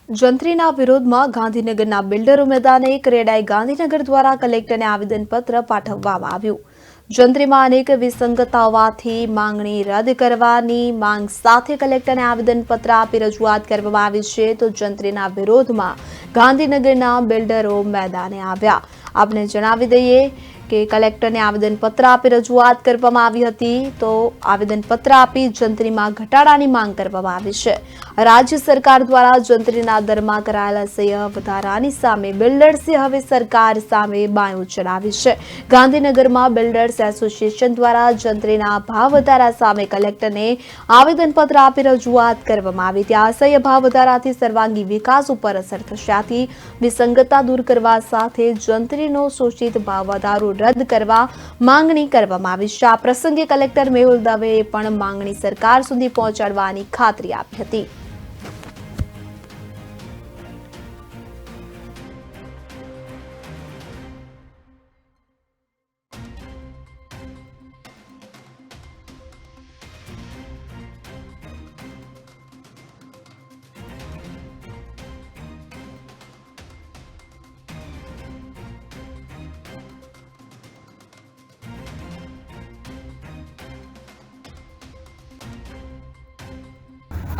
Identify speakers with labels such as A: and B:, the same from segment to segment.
A: જંત્રીના વિરોધમાં ગાંધીનગરના બિલ્ડરો મેદાને ક્રેડાઈ ગાંધીનગર દ્વારા કલેક્ટરને આવેદનપત્ર પાઠવવામાં આવ્યું। જંત્રીમાં અનેક વિસંગતતા હોવાથી માંગણી રદ કરવાની માંગ સાથે કલેક્ટરને આવેદનપત્ર આપી રજૂઆત કરવામાં આવી છે। તો જંત્રીના વિરોધમાં ગાંધીનગરના બિલ્ડરો મેદાને આવ્યા। આપને જણાવી દઈએ કે કલેક્ટરને આવેદનપત્ર આપી રજૂઆત કરવામાં આવી હતી। તો આવેદનપત્ર આપી જંત્રીમાં ઘટાડાની માંગ કરવામાં આવી છે। રાજ્ય સરકાર દ્વારા જંત્રીના દરમાં કરાયેલા અસહ્ય વધારાની સામે બિલ્ડર્સે હવે સરકાર સામે બાયું ચડાવી છે। ગાંધીનગરમાં બિલ્ડર્સ એસોસિએશન દ્વારા જંત્રીના ભાવ વધારા સામે કલેક્ટરને આવેદનપત્ર આપી રજૂઆત કરવામાં આવી। ત્યાં અસહ્ય ભાવ વધારાથી સર્વાંગી વિકાસ ઉપર અસર થશે। આથી વિસંગતતા દૂર કરવા સાથે જંત્રીનો સૂચિત ભાવ વધારો રદ કરવા માંગણી કરવામાં આવી છે। આ પ્રસંગે કલેક્ટર મેહુલ દવેએ પણ માંગણી સરકાર સુધી પહોંચાડવાની ખાતરી આપી હતી।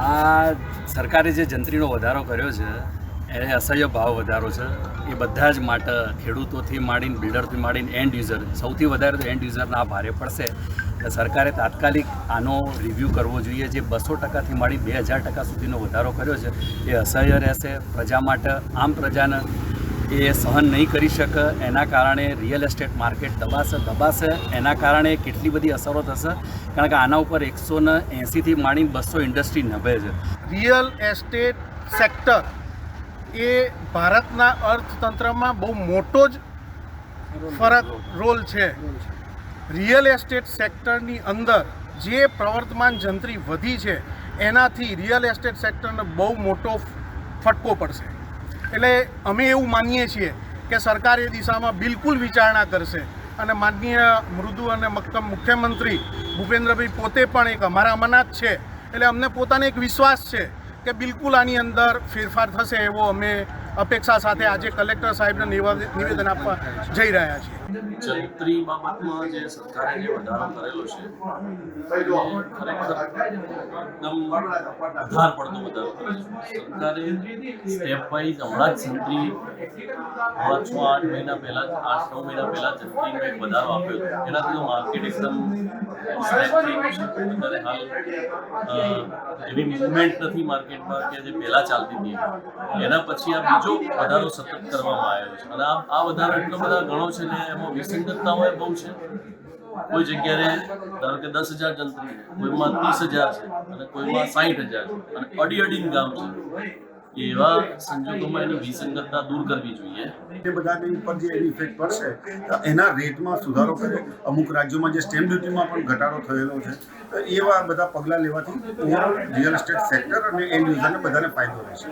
B: આ સરકારે જે જંત્રીનો વધારો કર્યો છે એ અસહ્ય ભાવ વધારો છે। એ બધા જ માટે ખેડૂતોથી માંડીને બિલ્ડરથી માંડીને એન્ડ યુઝર, સૌથી વધારે તો એન્ડ યુઝરના ભારે પડશે। સરકારે તાત્કાલિક આનો રિવ્યૂ કરવો જોઈએ। જે 200%થી માંડી 2000% સુધીનો વધારો કર્યો છે એ અસહ્ય રહેશે પ્રજા માટે। આમ પ્રજાને એ સહન નહીં કરી શકે, એના કારણે રિયલ એસ્ટેટ માર્કેટ દબાશે। એના કારણે કેટલી બધી અસરો થશે, કારણ કે આના ઉપર 180થી માંડીને 200 ઇન્ડસ્ટ્રી નભે છે।
C: રિયલ એસ્ટેટ સેક્ટર એ ભારતના અર્થતંત્રમાં બહુ મોટો જ રોલ છે। રિયલ એસ્ટેટ સેક્ટરની અંદર જે પ્રવર્તમાન જંત્રી વધી છે એનાથી રિયલ એસ્ટેટ સેક્ટરને બહુ મોટો ફટકો પડશે। એટલે અમે એવું માનીએ છીએ કે સરકાર એ દિશામાં બિલકુલ વિચારણા કરશે અને માનનીય મૃદુ અને મક્કમ મુખ્યમંત્રી ભૂપેન્દ્રભાઈ પોતે પણ એક અમારામાંના જ છે। એટલે અમને પોતાને એક વિશ્વાસ છે કે બિલકુલ આની અંદર ફેરફાર થશે એવો અમે અપેક્ષા સાથે આજે કલેક્ટર સાહેબને નિવેદન આપવા જઈ રહ્યા છીએ।
D: જંત્રી બાબતમાં જે સરકારે જે વધારો કરેલો છે ખરેખર એકદમ આધાર પડતો વધારો કરેલો છે। સરકારે સ્ટેપ વાઇઝ હમણાં જ જંત્રી 6-8 મહિના પહેલાં 8-9 મહિના પહેલાં જંત્રીનો એક વધારો આપ્યો હતો। એનાથી તો માર્કેટ એકદમ સ્ટેપ થઈ ગયું છે। અત્યારે હાલ એવી મુવમેન્ટ નથી માર્કેટમાં કે જે પહેલાં ચાલતી હતી। એના પછી આ બીજો વધારો સતત કરવામાં આવ્યો છે અને આ વધારો એટલો બધા ઘણો છે ને એમાં વિસંગતતાઓ બહુ છે। કોઈ જગ્યાએ ધારો કે 10,000 જંત્રી, કોઈમાં 30,000 છે અને કોઈમાં 60,000 છે અને અડીનું ગામ છે। એવા સંજોગોમાં એની વિસંગતતા દૂર કરવી જોઈએ।
E: એ બધાની ઉપર જે એની ઇફેક્ટ પડશે એના રેટમાં સુધારો કરે। અમુક રાજ્યોમાં જે સ્ટેમ્પ ડ્યુટીમાં પણ ઘટાડો થયેલો છે, તો એવા બધા પગલાં લેવાથી ઓવરઓલ રિયલ એસ્ટેટ સેક્ટર અને એન્ડ યુઝરને બધાને ફાયદો રહેશે।